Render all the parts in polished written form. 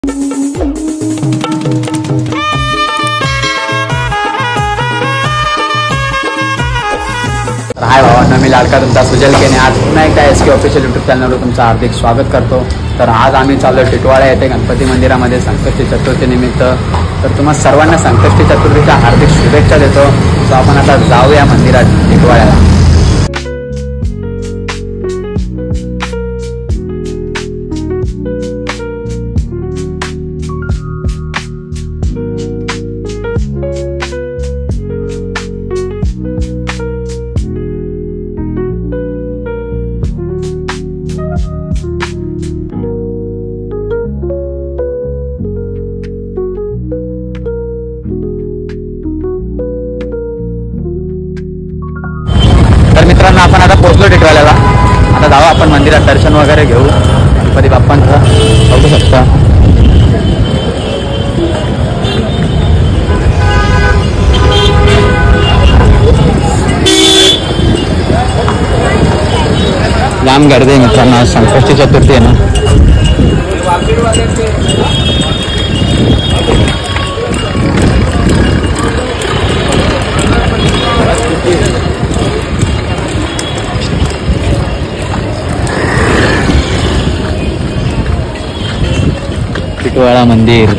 हाय भावांना, मी लाडका तुमचा सुजल केने आज पुन्हा एकदा SK ऑफिशियल यूट्यूब चॅनलवर तुमचं हार्दिक स्वागत करतो। तर आज आम्ही चाललो टिटवाळा येथे गणपती मंदिरामध्ये संकष्टी चतुर्थीनिमित्त। तर तुम्हा सर्वांना संकष्टी चतुर्थीच्या हार्दिक शुभेच्छा देतो। सो आपण आता जाऊया मंदिरात टिटवाळ्याला। तर मित्रांनो, आपण आता पोहोचलो टिटवाळ्याला। आता जाऊ आपण मंदिरात दर्शन वगैरे घेऊ गणपती बाप्पांचं। बघू शकता लांब गर्दी आहे मित्रांनो, संकष्टी चतुर्थी आहे ना। टिटवाळा मंदिर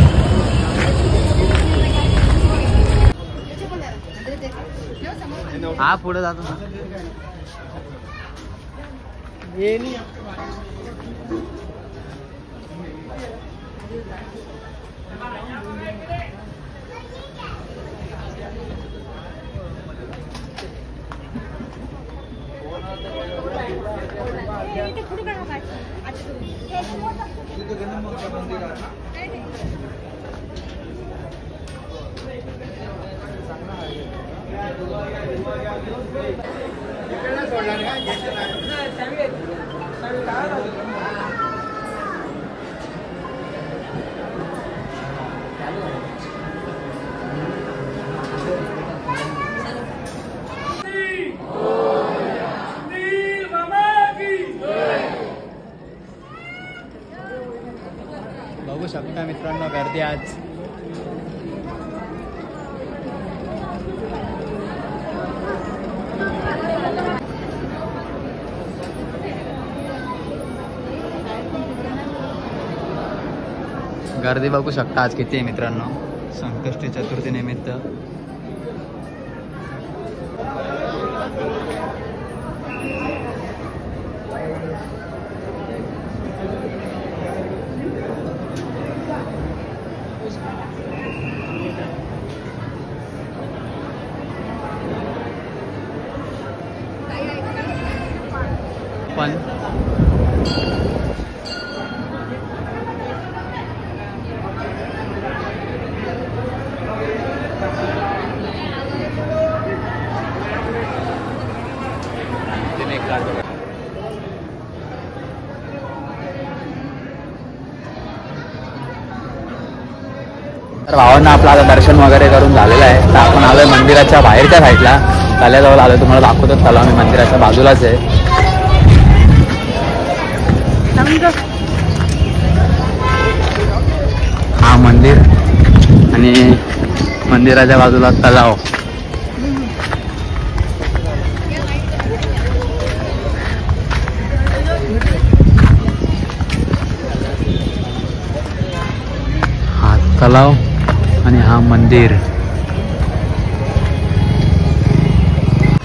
हा पुढे जातो ना। बघू शकता मित्रांनो, गर्दी आज। गर्दी बघू शकता आज किती आहे मित्रांनो, संकष्टी चतुर्थी निमित्त। पण तर भावांना आपलं आता दर्शन वगैरे करून झालेलं आहे। तर आपण आलोय मंदिराच्या बाहेरच्या साईडला, तल्याजवळ आलोय। तुम्हाला दाखवतच चालू आम्ही, मंदिराच्या बाजूलाच आहे हा मंदिर आणि मंदिराच्या बाजूला तलाव। हा तलाव आणि हा मंदिर।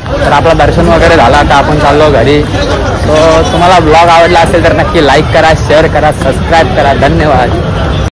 तर आपलं दर्शन वगैरे झालं, आता आपण चाललो घरी। तो तुम्हाला ब्लॉग आवडला असेल तर नक्की लाईक करा, शेअर करा, सबस्क्राईब करा। धन्यवाद।